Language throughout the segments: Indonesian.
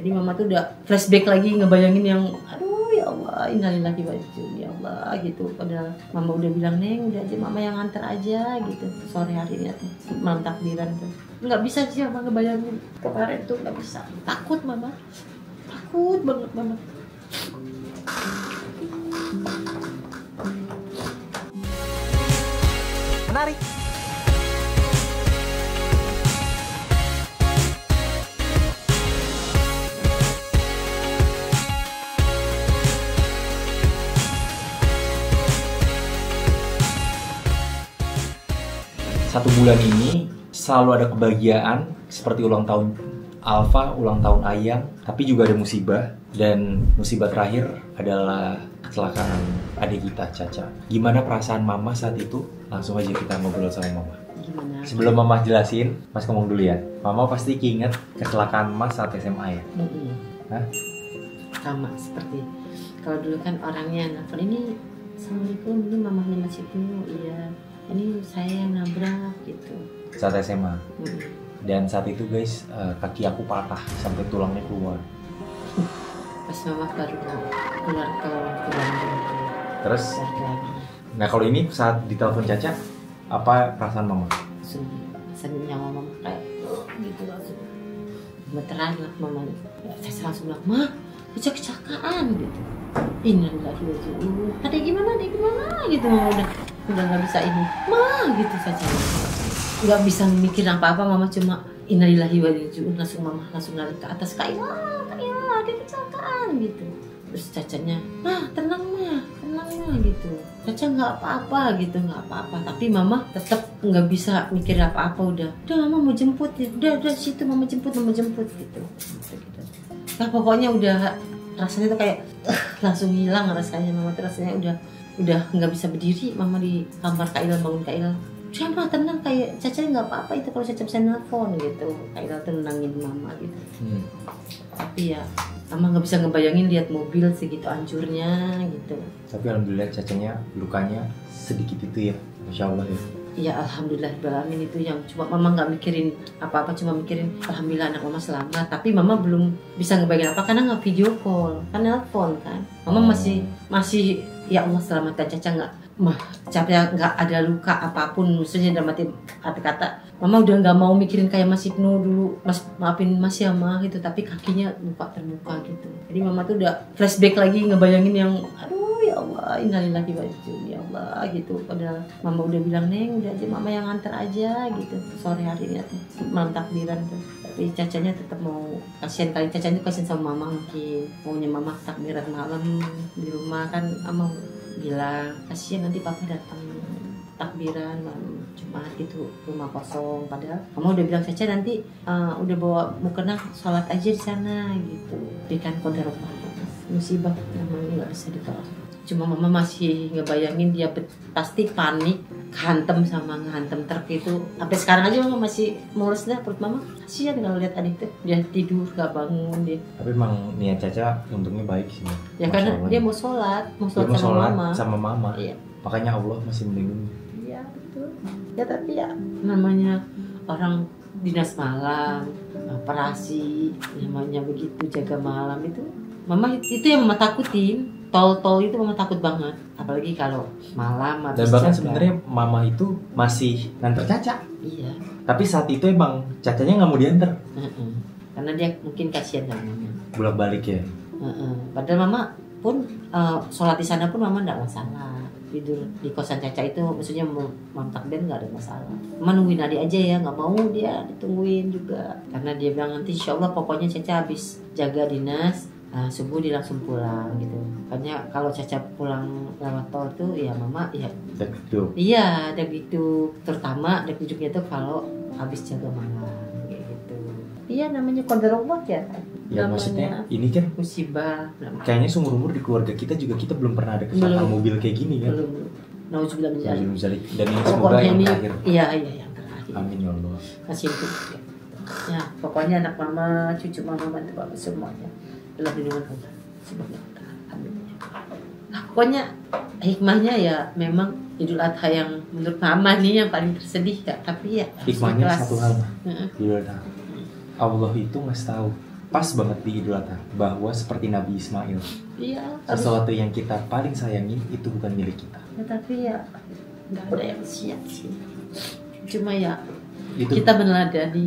Jadi mama tuh udah flashback lagi ngebayangin yang aduh ya Allah innalillahi wa inna ilaihi raji'un ya Allah gitu. Padahal mama udah bilang Neng udah aja mama yang nganter aja gitu sore harinya tuh malam takbiran tuh. Nggak bisa sih mama ngebayangin kemarin tuh nggak bisa. Takut mama, takut banget mama. Menarik. Satu bulan ini selalu ada kebahagiaan seperti ulang tahun Alfa, ulang tahun Ayang, tapi juga ada musibah. Dan musibah terakhir adalah kecelakaan adik kita, Caca. Gimana perasaan mama saat itu? Langsung aja kita ngobrol sama mama. Gimana? Sebelum mama jelasin, mas ngomong dulu ya. Mama pasti inget kecelakaan mas saat SMA ya? Hah? Sama seperti kalau dulu kan orangnya nelfon ini Assalamualaikum, ini mamahnya Mas Ibnu, iya ini saya yang nabrak gitu. Saat SMA. Dan saat itu guys, kaki aku patah sampai tulangnya keluar. Pas mama baru keluar ke Bandung. Terus? Lagi. Nah kalau ini saat ditelepon Caca, apa perasaan mama? Senyumnya mama kayak gitu langsung. Gemeteran lah mamanya. Ya, saya langsung bilang, Ma, kecelakaan gitu. Innalillahi wa inna ilaihi raji'un. Adek gimana gitu mama udah nggak bisa ini. Ma gitu saja. Nggak bisa mikir apa-apa mama cuma innalillahi wa inna ilaihi raji'un mama langsung lari ke atas Kaila ada kecelakaan gitu. Terus Cacanya, tenang mah gitu. Caca nggak apa-apa gitu, nggak apa-apa. Tapi mama tetap nggak bisa mikir apa-apa udah mama mau jemput ya, udah situ mama jemput gitu. Nah pokoknya udah rasanya tuh kayak langsung hilang rasanya mama tuh rasanya udah nggak bisa berdiri mama di kamar Kaila bangun Kaila. Siapa tenang kayak Caca nggak apa-apa itu kalau Caca bisa nelfon gitu. Kaila tuh nenangin mama gitu. Tapi ya mama nggak bisa ngebayangin lihat mobil segitu hancurnya gitu. Tapi alhamdulillah Cacanya lukanya sedikit itu ya, Masya Allah ya. Ya alhamdulillah balamin itu yang cuma mama nggak mikirin apa-apa cuma mikirin alhamdulillah anak mama selamat. Tapi mama belum bisa ngebayangin apa karena nggak video call kan nelfon kan. Mama masih ya Allah selamatkan Caca Caca nggak ada luka apapun maksudnya dalam arti kata mama udah nggak mau mikirin kayak Mas Ibnu dulu maafin Mas ya Ma gitu tapi kakinya luka terluka gitu. Jadi mama tuh udah flashback lagi ngebayangin yang aduh ya Allah innalillahi wa inna ilaihi raji'un ya Allah gitu. Padahal mama udah bilang Neng udah aja mama yang nganter aja gitu sore harinya tuh malam takbiran tuh. Tapi Cacanya tetap mau kasihan kali Cacanya kasihan sama mama mungkin maunya mama takbiran malam di rumah kan mama bilang kasihan nanti papa datang takbiran malam Jumat gitu rumah kosong padahal mama udah bilang Caca nanti udah bawa mukena sholat aja di sana gitu berikan qadarullah musibah namanya nggak bisa ditolak. Cuma mama masih ngebayangin dia pasti panik ngehantem truk itu sampai sekarang aja mama masih mulesnya perut mama kasihan kalau lihat adik tuh dia tidur nggak bangun dia. Tapi emang niat Caca untungnya baik sih ya karena dia mau sholat sama mama. Iya. Makanya Allah masih melindungi. Iya betul ya tapi ya namanya orang dinas malam operasi namanya begitu jaga malam itu mama itu yang mama takutin. Tol itu mama takut banget apalagi kalau malam dan bahkan sebenarnya mama itu masih nganter Caca. Iya tapi saat itu emang Cacanya nggak mau diantar karena dia mungkin kasihan sama mama bolak balik ya. Padahal mama pun sholat di sana pun mama nggak masalah tidur di kosan Caca itu maksudnya mam takbir nggak ada masalah. Mama nungguin adik aja ya nggak mau dia ditungguin juga karena dia bilang nanti insya Allah pokoknya Caca habis jaga dinas subuh dia langsung pulang gitu. Makanya kalau Caca pulang lewat tol tuh ya mama ya deg-dug. Iya deg-dug terutama deg-dugnya tuh kalau habis jaga malam kayak gitu. Iya namanya qadarullah ya. Ya maksudnya ini kan musibah. Kayaknya seumur umur di keluarga kita juga kita belum pernah ada kecelakaan mobil kayak gini kan. Belum. Nauzubillah min dzalik. Dan ini semoga yang terakhir. Iya yang terakhir. Amin ya Allah. Kasih itu. Ya pokoknya anak mama cucu mama bantu bapak semuanya. Dalam lindungan Allah semuanya pokoknya hikmahnya ya memang Idul Adha yang menurut mama nih yang paling tersedih ya tapi ya hikmahnya satu hal Idul Adha Allah itu ngasih tahu pas banget di Idul Adha bahwa seperti Nabi Ismail, Iya. sesuatu yang kita paling sayangi itu bukan milik kita. Ya, tapi ya nggak ada yang siap sih. Cuma ya Itu kita meneladani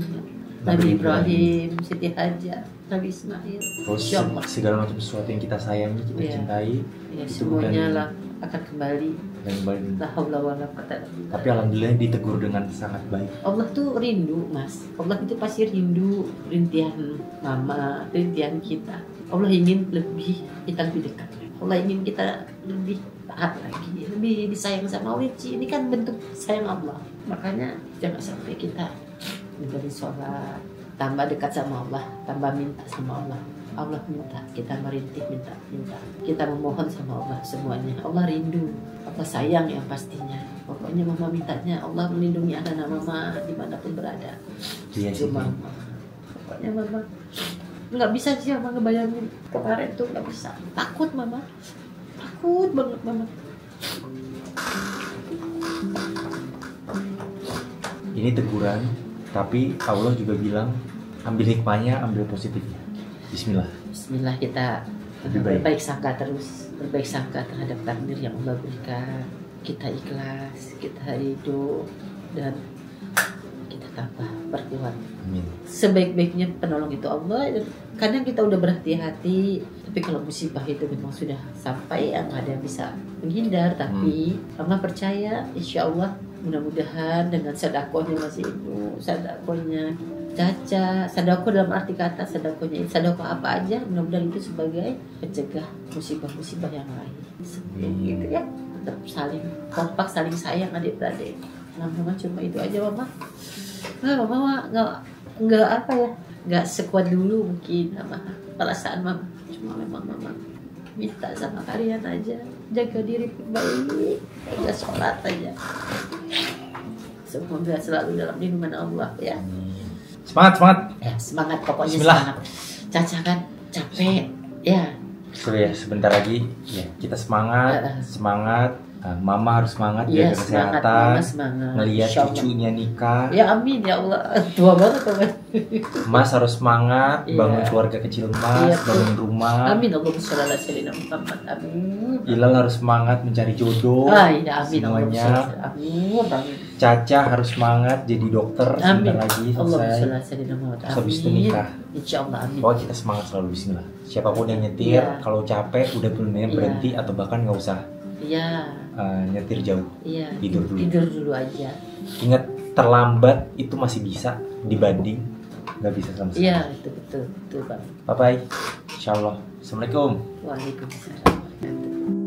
Nabi Nabi Ibrahim, Siti Hajar, Nabi Ismail. terus Insya Allah. segala macam sesuatu yang kita sayangi, kita Iya. cintai, Ya itu semuanya bukan- lah akan kembali. dan kembali. La haula wala quwata illa billah. Tapi alhamdulillah ditegur dengan sangat baik. Allah tuh rindu, Mas. Allah itu pasti rindu rintihan mama, rintihan kita. Allah ingin kita lebih dekat. Allah ingin kita lebih taat lagi, lebih disayang sama Allah. Ini kan bentuk sayang Allah. Makanya jangan sampai kita menjadi sholat, tambah dekat sama Allah, tambah minta sama Allah. Allah minta, kita merintih minta. Kita memohon sama Allah semuanya. Allah rindu, Allah sayang yang pastinya. Pokoknya mama mintanya Allah melindungi anak-anak mama dimanapun berada. Iya sih. Cuma pokoknya mama nggak bisa sih mama ngebayangin kemarin tuh, nggak bisa. Takut mama, takut banget mama. Ini teguran, tapi Allah juga bilang ambil hikmahnya, ambil positifnya. Bismillah. Bismillah, kita Lebih baik. berbaik sangka terus, berbaik sangka terhadap takdir yang Allah berikan. Kita ikhlas, kita ridho, dan kita tambah berkuat. Amin. Sebaik-baiknya penolong itu Allah. Kadang kita udah berhati-hati, tapi kalau musibah itu memang sudah sampai, yang ada yang bisa menghindar. Tapi Allah percaya, insya Allah mudah-mudahan dengan sedekahnya Mas Ibu, sedekahnya Caca, sedekah dalam arti kata sedekahnya, sedekah apa aja, mudah-mudahan itu sebagai pencegah musibah-musibah yang lain. Seperti gitu ya, tetap saling kompak, saling sayang adik-beradik. Nah, mama cuma itu aja mama. Nah, mama nggak apa ya, nggak sekuat dulu mungkin sama perasaan mama. Cuma memang mama minta sama kalian aja, jaga diri baik, jaga sholat aja. Semoga selalu dalam lindungan Allah ya. Semangat, semangat. Ya semangat, pokoknya Bismillah. semangat. Caca kan capek ya. So ya, sebentar lagi ya kita semangat, semangat. Nah, Mama harus semangat Iya jaga semangat, kesehatan, mama semangat. ngelihat Insya Allah. cucunya nikah. Ya amin ya Allah. Tua banget kan. Mas harus semangat, Iya. bangun keluarga kecil Mas, Iya, bangun rumah. Amin Allahumma sholli ala sayyidina Muhammad. Amin. Ilal harus semangat mencari jodoh. Ah, iya, amin. Semuanya. Amin. Amin. Caca harus semangat jadi dokter sebentar Amin. lagi Allahumma selesai. sholli ala sayyidina Muhammad. Terus habis itu Amin. nikah. Insya Allah amin. Pokoknya kita semangat selalu, bismillah. Siapapun yang nyetir, Iya. kalau capek udah bener Iya. berhenti atau bahkan nggak usah Iya. nyetir jauh. Iya. Tidur dulu. Tidur dulu aja. Ingat, terlambat itu masih bisa dibanding nggak bisa sama sekali. Iya, itu betul, betul Bang. Bye bye. Insyaallah. Assalamualaikum. Waalaikumsalam warahmatullahi wabarakatuh.